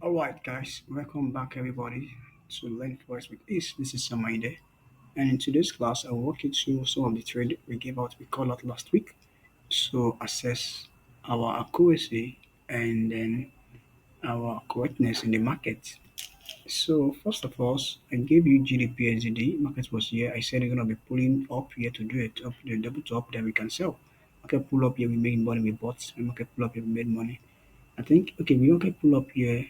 Alright guys, welcome back everybody to Learn FOREX with Ace. This is Samaide, and in today's class I will walk you through some of the trade we called out last week to assess our accuracy and then our correctness in the market. So first of all, I gave you GBPUSD. Market was here. I said you're gonna be pulling up here to do it up the double top, then we can sell. Market pull up here, we made money, we bought. When market pull up here, we made money. I think okay, we market pull up here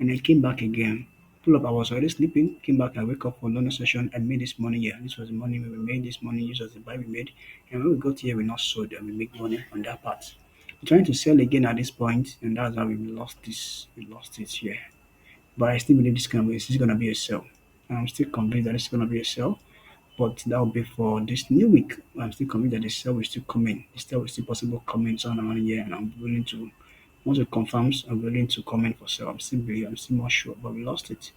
and I came back again. Pull up, I was already sleeping. Came back, I wake up for another session. I made this money here. This was the money we made. This money, this was the buy we made. And when we got here, we not sold and we make money on that part. We're trying to sell again at this point, and that's how we lost this. We lost it here. But I still believe this is gonna be a sell. I'm still convinced that it's gonna be a sell. But that will be for this new week. I'm still convinced that the sell will still come in. The sell will still possible come in somewhere here, and I'm willing to once it confirms, I'm willing to comment for sale. I'm still not sure, but we lost it.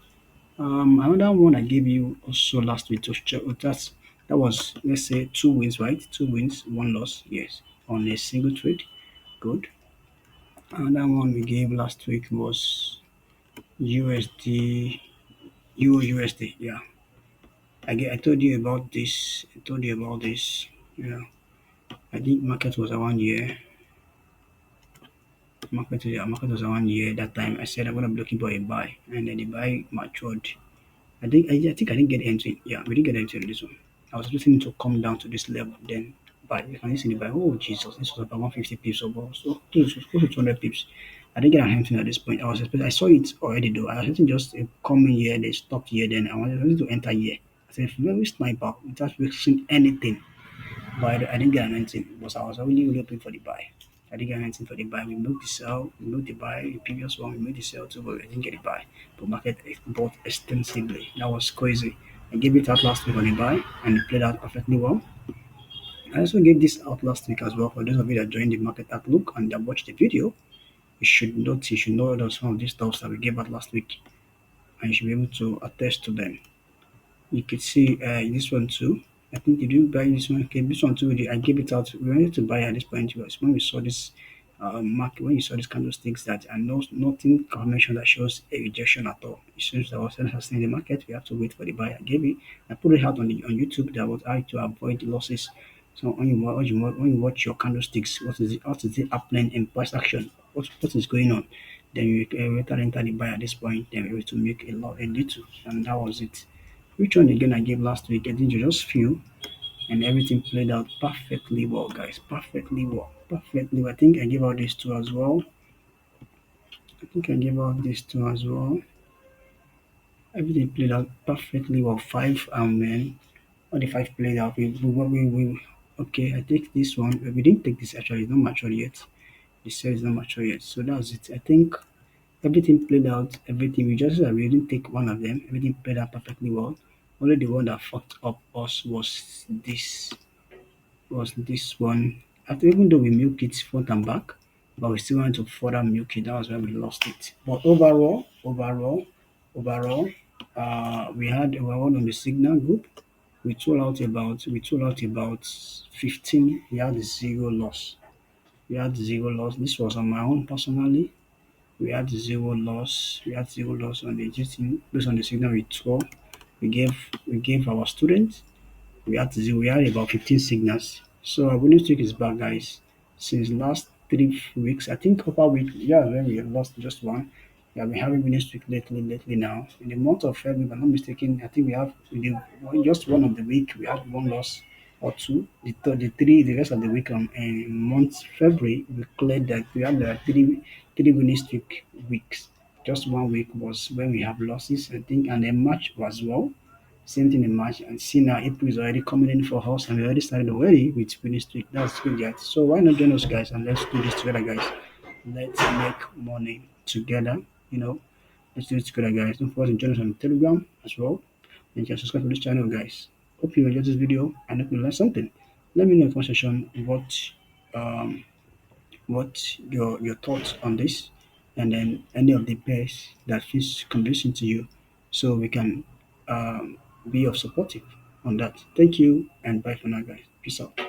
Another one I gave you also last week to check that was let's say 2 wins, right? 2 wins, 1 loss, yes, on a single trade. Good. Another one we gave last week was USD, EURUSD. Yeah, I told you about this. I told you about this. Yeah, I think market was around here. Market was around here that time. I said I'm gonna be looking for a buy, and then the buy matured. I think I didn't get entry. Yeah, we didn't get entry on this one. I was expecting it to come down to this level, then buy. If I see the buy, oh Jesus, this was about 150 pips or more. So this was close to 200 pips. I didn't get an entry at this point. I saw it already though. I was expecting just a coming here, they stopped here, then I wanted to enter here. I said very sniper without risking anything. But I didn't get anything because I was really looking for the buy. I didn't get anything for the buy. We moved the sell, we moved the buy. The previous one, we moved the sell too, but we didn't get the buy. But market bought extensively. That was crazy. I gave it out last week on the buy, and it played out perfectly well. I also gave this out last week as well for those of you that joined the market outlook and that watched the video. You should know that some of these stuffs that we gave out last week, and you should be able to attest to them. You could see this one too. I think did you buy this one? Okay, this one too. I gave it out. We wanted to buy at this point was when we saw this market. When you saw these candlesticks that and nothing confirmation that shows a rejection at all. It seems that was in the market. We have to wait for the buy. I gave it. I put it out on YouTube. That was how to avoid the losses. So when you watch your candlesticks, what is it happening in price action? What is going on? Then you enter the buy at this point. Then we were to make a little, and that was it. Which one again I gave last week? I think you just feel and everything played out perfectly well, guys. Perfectly well. Perfectly well. I think I gave out these two as well. I think I gave out these two as well. Everything played out perfectly well. Five man. All the five played out. Okay, I take this one. We didn't take this actually, it's not mature yet. The cell is not mature yet. So that's it. I think everything played out, everything. We didn't take one of them. Everything played out perfectly well. Only the one that fucked up us was this one. After even though we milk it front and back, but we still wanted to further milk it. That was when we lost it. But overall, we were on the signal group. We told out about 15. We had zero loss. We had zero loss. This was on my own personally. We had zero loss. We had zero loss on the GT based on the signal we told. We gave our students. We had about 15 signals. So our winning streak is back, guys. Since last 3 weeks, I think upper week, yeah, when we lost just one. We have been having winning streak lately now. In the month of February, if I'm not mistaken, I think we have just one of the week we had one loss or two. The rest of the week in month February, we cleared that we had three winning streak weeks. Just 1 week was when we have losses, I think, and then March was well. Same thing in March, and see now April is already coming in for us, and we already started already with winning streak. That's good, guys. So why not join us, guys, and let's do this together, guys. Let's make money together. You know, let's do it together, guys. Don't forget to join us on Telegram as well, and you can subscribe to this channel, guys. Hope you enjoyed this video and hope you learned something. Let me know in the comment section um what your thoughts on this, and then any of the pairs that feels convincing to you, so we can be of supportive on that. Thank you and bye for now, guys. Peace out.